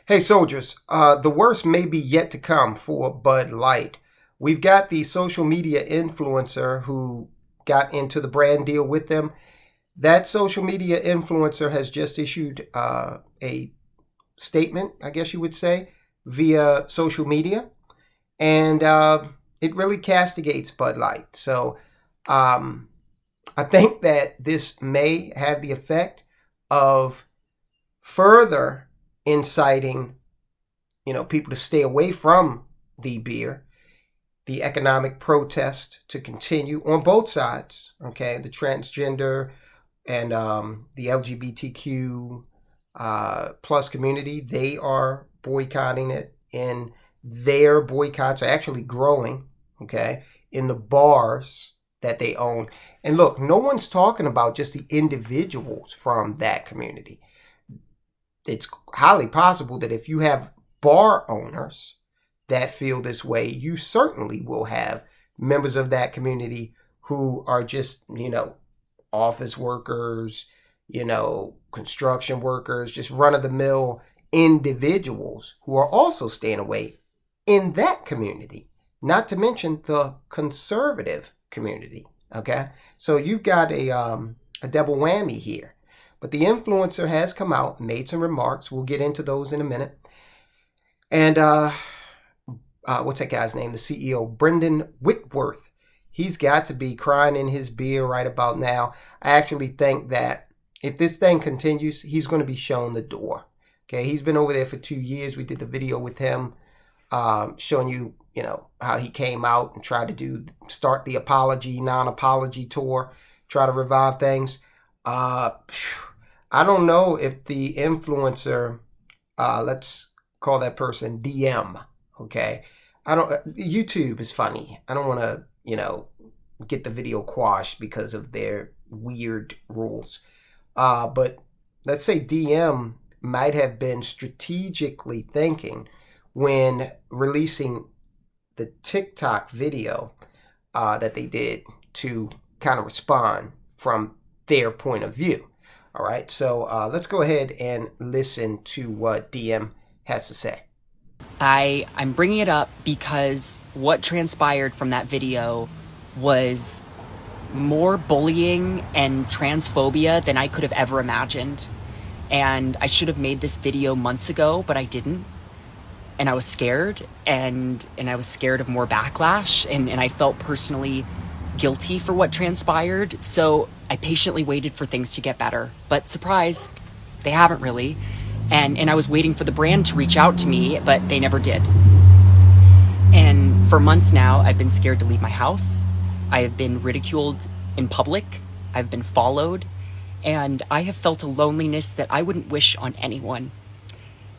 Hey soldiers, the worst may be yet to come for Bud Light. We've got the social media influencer who got into the brand deal with them. That social media influencer has just issued a statement, I guess you would say, via social media, and it really castigates Bud Light. So um, I think that this may have the effect of further inciting, people to stay away from the beer, the economic protest to continue on both sides. Okay, the transgender and the LGBTQ plus community, they are boycotting it, and their boycotts are actually growing. Okay, in the bars that they own. And look, no one's talking about just the individuals from that community. It's highly possible that if you have bar owners that feel this way, you certainly will have members of that community who are just, office workers, construction workers, just run of the mill individuals who are also staying away in that community, not to mention the conservative community. Okay. So you've got a double whammy here. But the influencer has come out, made some remarks. We'll get into those in a minute. And what's that guy's name? The CEO, Brendan Whitworth. He's got to be crying in his beer right about now. I actually think that if this thing continues, he's going to be shown the door. Okay, he's been over there for 2 years. We did the video with him showing you, how he came out and tried to start the non-apology tour, try to revive things. I don't know if the influencer, let's call that person DM, okay? YouTube is funny. I don't want to, get the video quashed because of their weird rules. But let's say DM might have been strategically thinking when releasing the TikTok video that they did to kind of respond from their point of view. All right, so let's go ahead and listen to what DM has to say. I'm bringing it up because what transpired from that video was more bullying and transphobia than I could have ever imagined. And I should have made this video months ago, but I didn't. And I was scared, and I was scared of more backlash, and I felt personally guilty for what transpired. So I patiently waited for things to get better. But surprise, they haven't really. And I was waiting for the brand to reach out to me, but they never did. And for months now, I've been scared to leave my house. I have been ridiculed in public. I've been followed. And I have felt a loneliness that I wouldn't wish on anyone.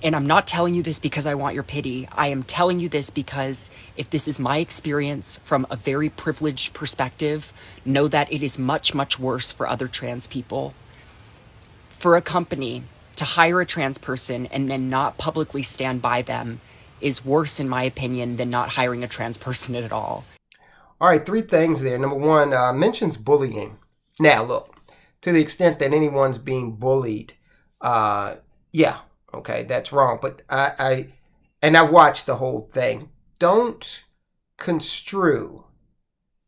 And I'm not telling you this because I want your pity. I am telling you this because if this is my experience from a very privileged perspective, know that it is much, much worse for other trans people. For a company to hire a trans person and then not publicly stand by them is worse, in my opinion, than not hiring a trans person at all. All right, 3 things there. Number 1, mentions bullying. Now, look, to the extent that anyone's being bullied, yeah, okay, that's wrong. But I watched the whole thing. Don't construe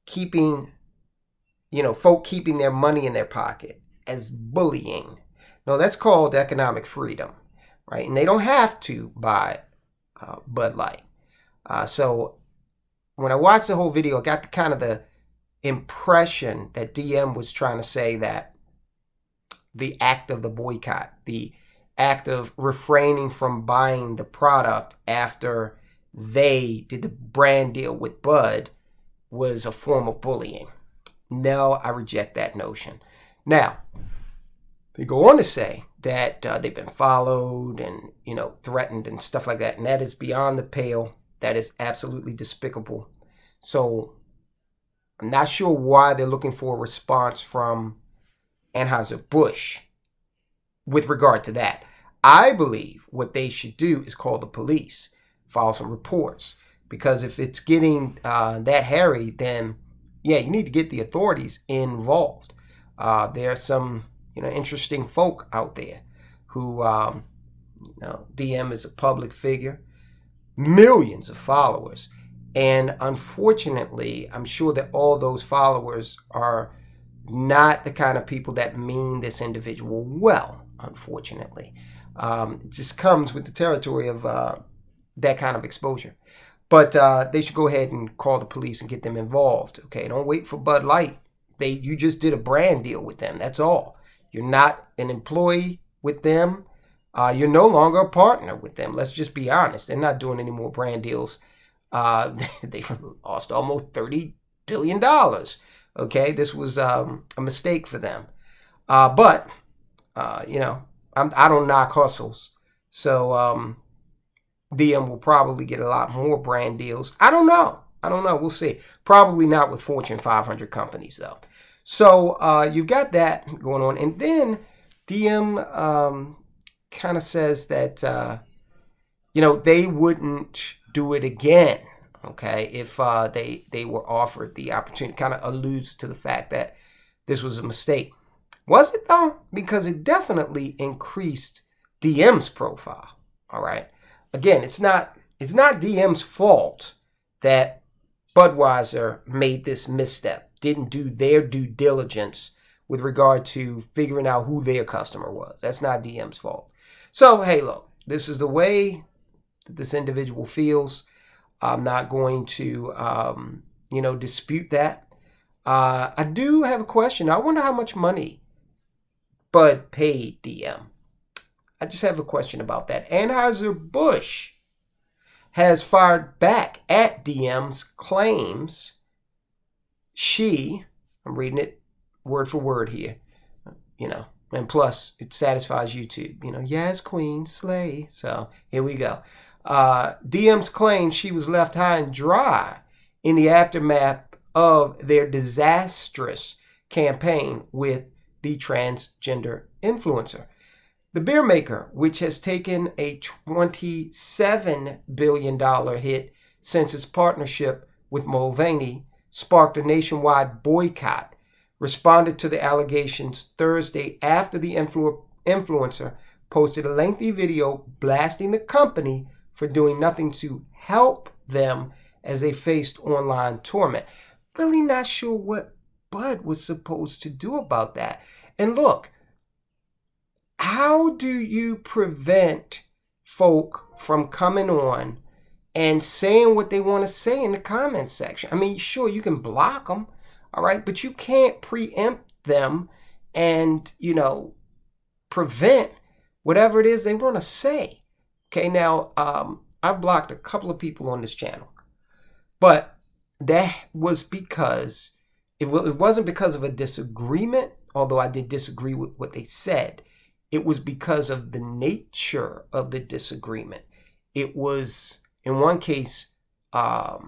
keeping, folk keeping their money in their pocket as bullying. No, that's called economic freedom, right? And they don't have to buy Bud Light. So when I watched the whole video, I got the impression that DM was trying to say that the act of the boycott, the act of refraining from buying the product after they did the brand deal with Bud was a form of bullying. No, I reject that notion. Now, they go on to say that they've been followed and, threatened and stuff like that. And that is beyond the pale. That is absolutely despicable. So I'm not sure why they're looking for a response from Anheuser-Busch with regard to that. I believe what they should do is call the police, file some reports. Because if it's getting that hairy, then, yeah, you need to get the authorities involved. There are some, interesting folk out there who, Now, DM is a public figure, millions of followers. And unfortunately, I'm sure that all those followers are not the kind of people that mean this individual well, unfortunately. It just comes with the territory of that kind of exposure. But they should go ahead and call the police and get them involved. Okay, don't wait for Bud Light. You just did a brand deal with them. That's all. You're not an employee with them. You're no longer a partner with them. Let's just be honest. They're not doing any more brand deals. They've lost almost $30 billion. Okay, this was a mistake for them. But I don't knock hustles. So DM will probably get a lot more brand deals. I don't know. We'll see. Probably not with Fortune 500 companies, though. So you've got that going on. And then DM kind of says that, they wouldn't do it again, okay, if they were offered the opportunity. Kind of alludes to the fact that this was a mistake. Was it, though? Because it definitely increased DM's profile, all right? Again, it's not DM's fault that Budweiser made this misstep, didn't do their due diligence with regard to figuring out who their customer was. That's not DM's fault. So, hey, look, this is the way that this individual feels. I'm not going to, dispute that. I do have a question. I wonder how much money Bud paid DM. I just have a question about that. Anheuser-Busch has fired back at DM's claims. I'm reading it word for word here, and plus it satisfies YouTube. Yes, queen, slay. So here we go. DM's claims she was left high and dry in the aftermath of their disastrous campaign with the transgender influencer. The beer maker, which has taken a $27 billion hit since its partnership with Mulvaney sparked a nationwide boycott, responded to the allegations Thursday after the influencer posted a lengthy video blasting the company for doing nothing to help them as they faced online torment. Really not sure what Bud was supposed to do about that. And look, how do you prevent folk from coming on and saying what they want to say in the comments section? I mean, sure, you can block them, all right, but you can't preempt them and, prevent whatever it is they want to say. Okay, now, I've blocked a couple of people on this channel, but that was because it wasn't because of a disagreement, although I did disagree with what they said. It was because of the nature of the disagreement. It was, in one case, it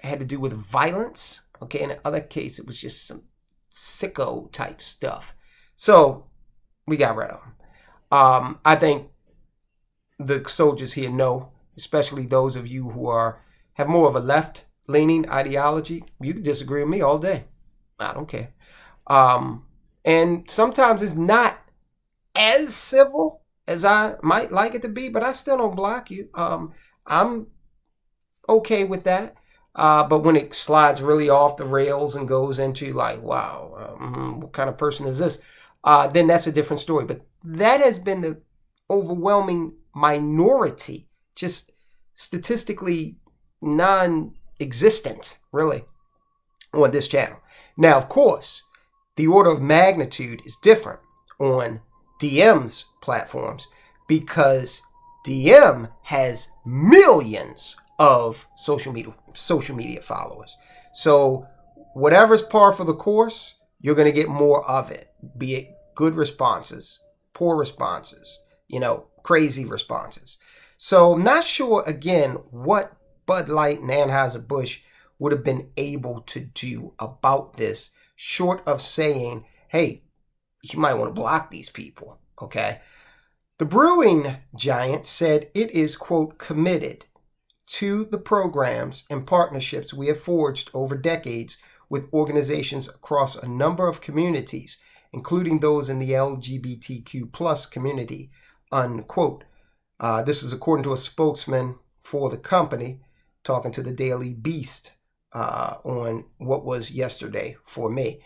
had to do with violence. Okay, in the other case, it was just some sicko type stuff. So we got rid of them. I think the soldiers here know, especially those of you who have more of a left-leaning ideology. You can disagree with me all day. I don't care. And sometimes it's not as civil as I might like it to be, but I still don't block you. I'm okay with that. But when it slides really off the rails and goes into like, wow, what kind of person is this? Then that's a different story. But that has been the overwhelming minority, just statistically non-existent, really, on this channel. Now, of course, the order of magnitude is different on DM's platforms because DM has millions of social media followers. So whatever's par for the course, you're going to get more of it, be it good responses, poor responses, crazy responses. So I'm not sure, again, what Bud Light and Anheuser-Busch would have been able to do about this, short of saying, hey, you might want to block these people, okay? The brewing giant said it is, quote, committed to the programs and partnerships we have forged over decades with organizations across a number of communities, including those in the LGBTQ plus community, unquote. This is according to a spokesman for the company talking to the Daily Beast on what was yesterday for me.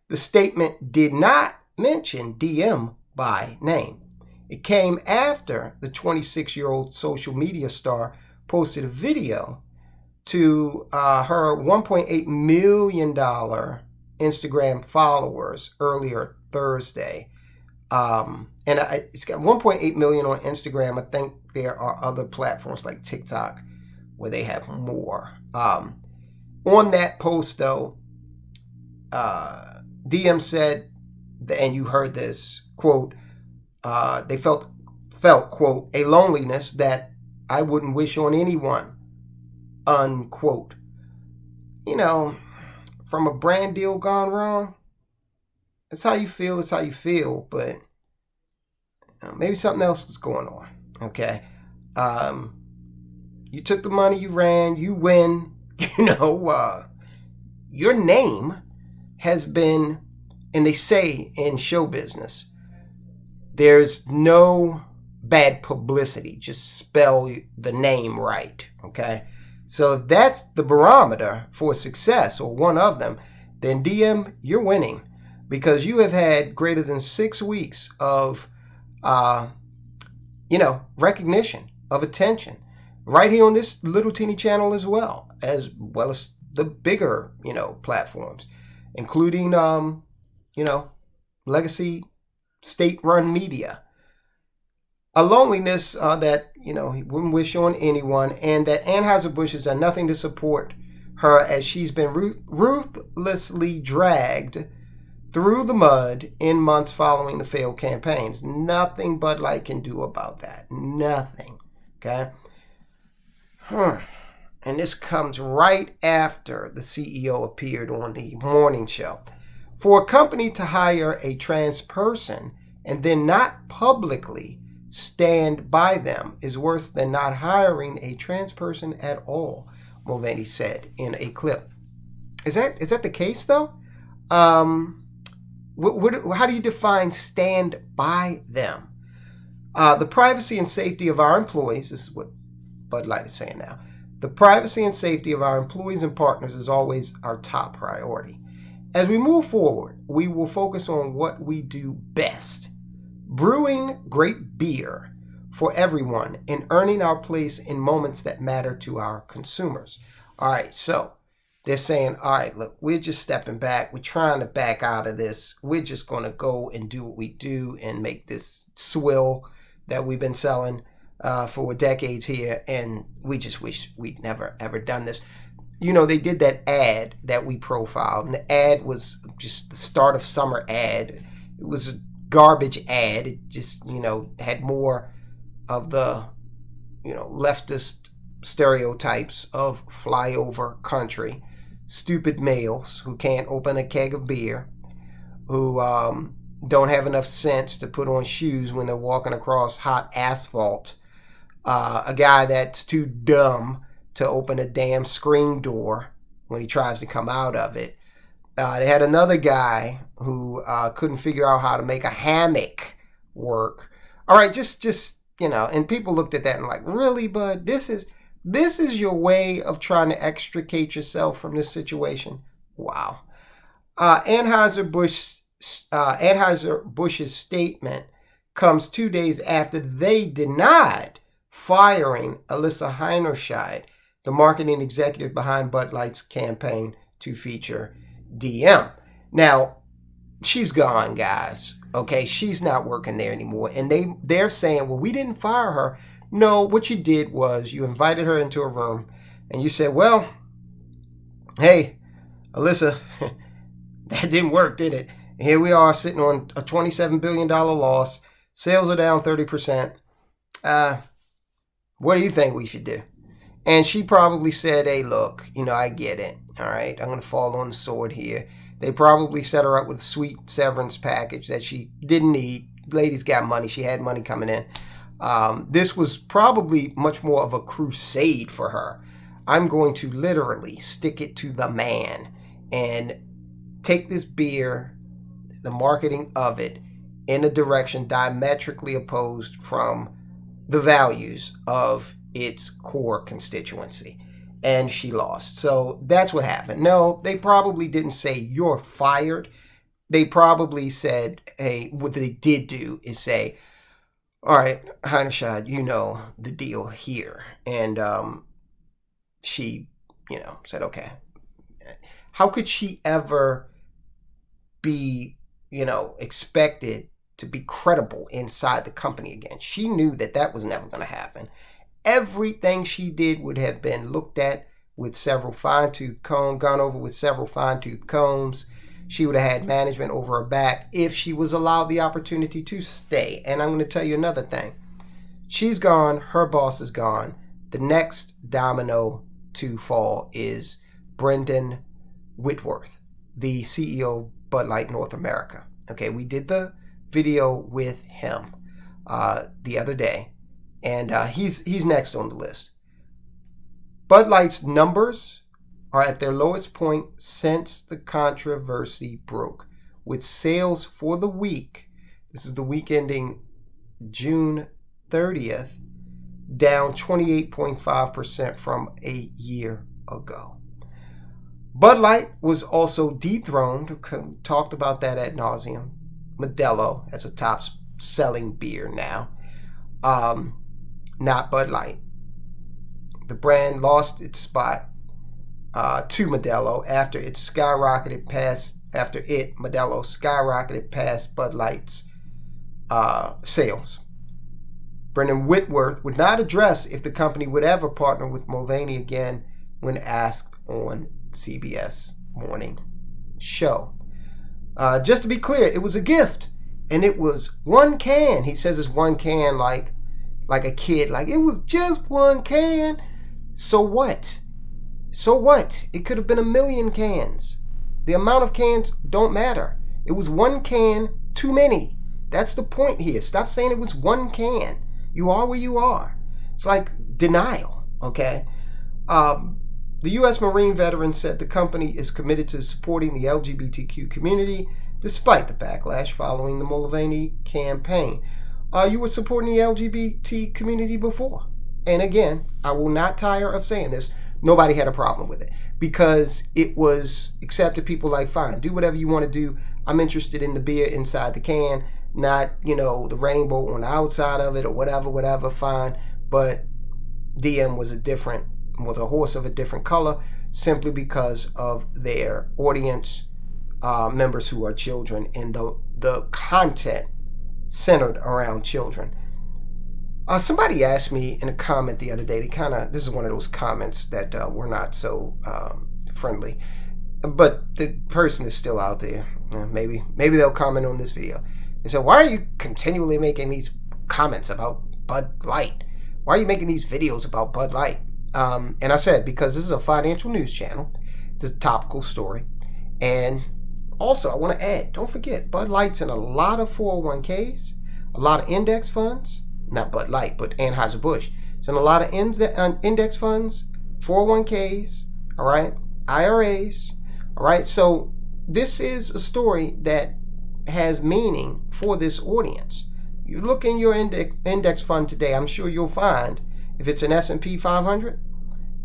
The statement did not mention DM by name. It came after the 26-year-old social media star posted a video to her $1.8 million Instagram followers earlier Thursday. It's got 1.8 million on Instagram. I think there are other platforms like TikTok where they have more. On that post, though, DM said, and you heard this, quote, they felt, quote, a loneliness that I wouldn't wish on anyone, unquote. You know, from a brand deal gone wrong, it's how you feel, it's how you feel, but maybe something else is going on, okay? You took the money, you ran, you win, your name has been, and they say in show business, there's no bad publicity, just spell the name right, okay? So if that's the barometer for success, or one of them, then DM, you're winning, because you have had greater than 6 weeks of, recognition, of attention, right here on this little teeny channel as well as the bigger, platforms, including, legacy state-run media. A loneliness that, he wouldn't wish on anyone, and that Anheuser-Busch has done nothing to support her as she's been ruthlessly dragged through the mud in months following the failed campaigns. Nothing Bud Light can do about that. Nothing. Okay? And this comes right after the CEO appeared on the morning show. For a company to hire a trans person and then not publicly stand by them is worse than not hiring a trans person at all, Mulvaney said in a clip. Is that the case, though? How do you define stand by them? The privacy and safety of our employees, this is what Bud Light is saying now. The privacy and safety of our employees and partners is always our top priority. As we move forward, we will focus on what we do best: brewing great beer for everyone and earning our place in moments that matter to our consumers. All right, so they're saying, all right, look, we're just stepping back. We're trying to back out of this. We're just going to go and do what we do and make this swill that we've been selling for decades here. And we just wish we'd never, ever done this. They did that ad that we profiled. And the ad was just the start of summer ad. It was a garbage ad. It just, had more of the, leftist stereotypes of flyover country. Stupid males who can't open a keg of beer, who don't have enough sense to put on shoes when they're walking across hot asphalt, a guy that's too dumb to open a damn screen door when he tries to come out of it. They had another guy who couldn't figure out how to make a hammock work. All right, just and people looked at that and like, really, bud? This is your way of trying to extricate yourself from this situation? Wow. Anheuser-Busch's statement comes 2 days after they denied firing Alyssa Heinerscheid, the marketing executive behind Bud Light's campaign to feature DM. Now, she's gone, guys. Okay, she's not working there anymore. And they're saying, well, we didn't fire her. No, what you did was you invited her into a room and you said, well, hey, Alyssa, that didn't work, did it? And here we are sitting on a $27 billion loss. Sales are down 30%. What do you think we should do? And she probably said, hey, look, I get it. All right, I'm going to fall on the sword here. They probably set her up with a sweet severance package that she didn't need. Lady's got money. She had money coming in. This was probably much more of a crusade for her. I'm going to literally stick it to the man and take this beer, the marketing of it, in a direction diametrically opposed from the values of its core constituency. And she lost. So that's what happened. No, they probably didn't say you're fired. They probably said, hey, what they did do is say, all right, Heineshad, you know the deal here. And she, said, okay. How could she ever be, expected to be credible inside the company again? She knew that was never going to happen. Everything she did would have been looked at with several fine-tooth combs, gone over with several fine-tooth combs. She would have had management over her back if she was allowed the opportunity to stay. And I'm going to tell you another thing. She's gone. Her boss is gone. The next domino to fall is Brendan Whitworth, the CEO of Bud Light North America. Okay, we did the video with him the other day, and he's next on the list. Bud Light's numbers are at their lowest point since the controversy broke, with sales for the week, this is the week ending June 30th, down 28.5% from a year ago. Bud Light was also dethroned, talked about that ad nauseum. Modelo as a top selling beer now, not Bud Light. The brand lost its spot to Modelo after Modelo skyrocketed past Bud Light's sales. Brendan Whitworth would not address if the company would ever partner with Mulvaney again when asked on CBS Morning Show. Just to be clear, it was a gift, and it was one can. He says it's one can like a kid, like it was just one can. So what? So what? It could have been 1 million cans. The amount of cans don't matter. It was one can too many. That's the point here. Stop saying it was one can. You are where you are. It's like denial, okay? The U.S. Marine veteran said the company is committed to supporting the LGBTQ community despite the backlash following the Mulvaney campaign. You were supporting the LGBT community before. And again, I will not tire of saying this. Nobody had a problem with it because it was accepted. People like, fine, do whatever you want to do. I'm interested in the beer inside the can, not, the rainbow on the outside of it or whatever, fine. But DM was a horse of a different color simply because of their audience members who are children and the content centered around children. Somebody asked me in a comment the other day, this is one of those comments that were not so friendly, but the person is still out there. Maybe they'll comment on this video. They said, why are you continually making these comments about Bud Light? Why are you making these videos about Bud Light? And I said, because this is a financial news channel. It's a topical story. And also, I want to add, don't forget, Bud Light's in a lot of 401ks, a lot of index funds, not Bud Light, but Anheuser-Busch. It's in a lot of index funds, 401ks, all right, IRAs, all right. So this is a story that has meaning for this audience. You look in your index fund today, I'm sure you'll find, if it's an S&P 500,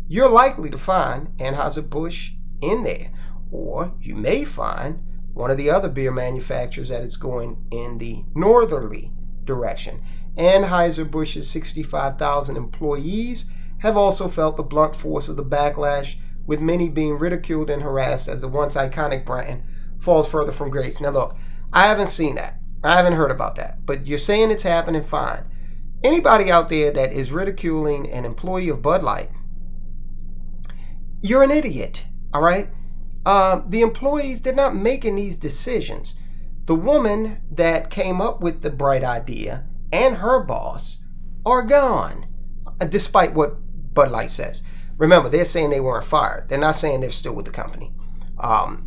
you're likely to find Anheuser-Busch in there. Or you may find one of the other beer manufacturers that it's going in the northerly direction. Anheuser-Busch's 65,000 employees have also felt the blunt force of the backlash, with many being ridiculed and harassed as the once iconic brand falls further from grace. Now look, I haven't seen that. I haven't heard about that. But you're saying it's happening, fine. Anybody out there that is ridiculing an employee of Bud Light, you're an idiot, all right? The employees, they're not making these decisions. The woman that came up with the bright idea and her boss are gone, despite what Bud Light says. Remember, they're saying they weren't fired. They're not saying they're still with the company.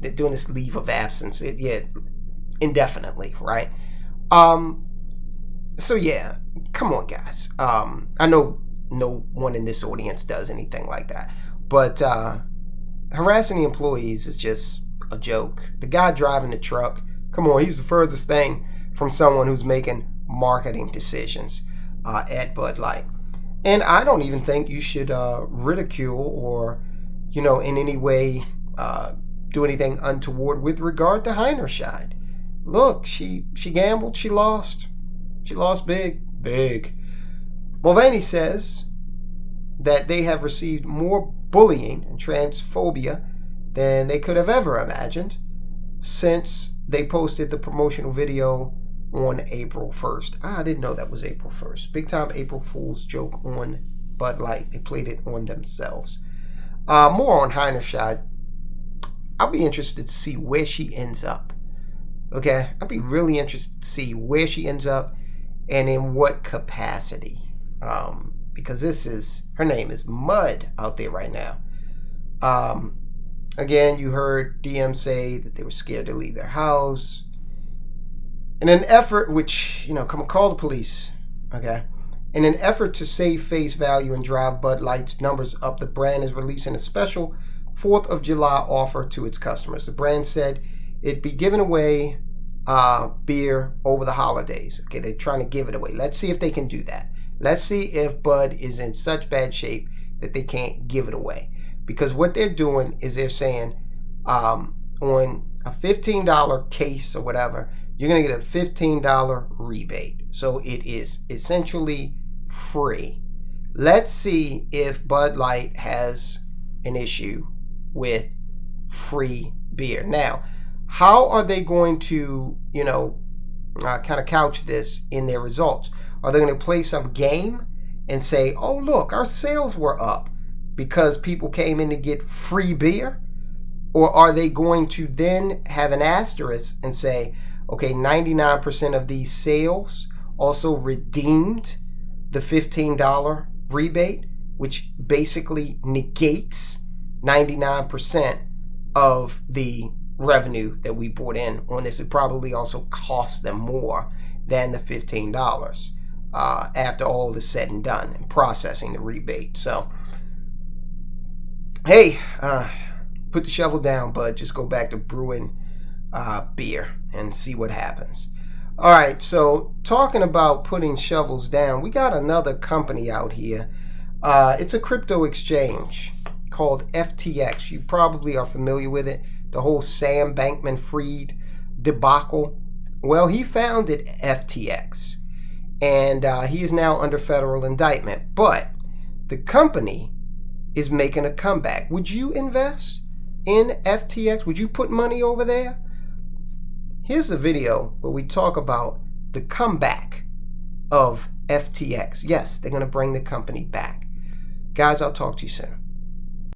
They're doing this leave of absence, indefinitely, right? So yeah, come on, guys. I know no one in this audience does anything like that, but harassing the employees is just a joke. The guy driving the truck, come on, he's the furthest thing from someone who's making marketing decisions. at Bud Light. And I don't even think you should ridicule or, in any way do anything untoward with regard to Heinerscheid. Look, she gambled, she lost. She lost big. Mulvaney says that they have received more bullying and transphobia than they could have ever imagined since they posted the promotional video on April 1st. I didn't know that was April 1st. Big time April Fool's joke on Bud Light. They played it on themselves. More on Heinerscheid. I'll be interested to see where she ends up. Okay? I'll be really interested to see where she ends up and in what capacity. Because her name is Mud out there right now. Again, you heard DM say that they were scared to leave their house. In an effort, call the police, okay? In an effort to save face value and drive Bud Light's numbers up, the brand is releasing a special 4th of July offer to its customers. The brand said it'd be giving away beer over the holidays. Okay, they're trying to give it away. Let's see if they can do that. Let's see if Bud is in such bad shape that they can't give it away. Because what they're doing is they're saying on a $15 case or whatever, you're going to get a $15 rebate. So it is essentially free. Let's see if Bud Light has an issue with free beer. Now, how are they going to, kind of couch this in their results? Are they going to play some game and say, oh, look, our sales were up because people came in to get free beer? Or are they going to then have an asterisk and say, okay, 99% of these sales also redeemed the $15 rebate, which basically negates 99% of the revenue that we brought in on this? It probably also cost them more than the $15 after all is said and done and processing the rebate. So, hey, put the shovel down, bud. Just go back to brewing beer and see what happens. All right, so talking about putting shovels down, we got another company out here. It's a crypto exchange called FTX. You probably are familiar with it. The whole Sam Bankman-Fried debacle. Well, he founded FTX, and he is now under federal indictment. But the company is making a comeback. Would you invest in FTX? Would you put money over there? Here's the video where we talk about the comeback of FTX. Yes, they're going to bring the company back. Guys, I'll talk to you soon.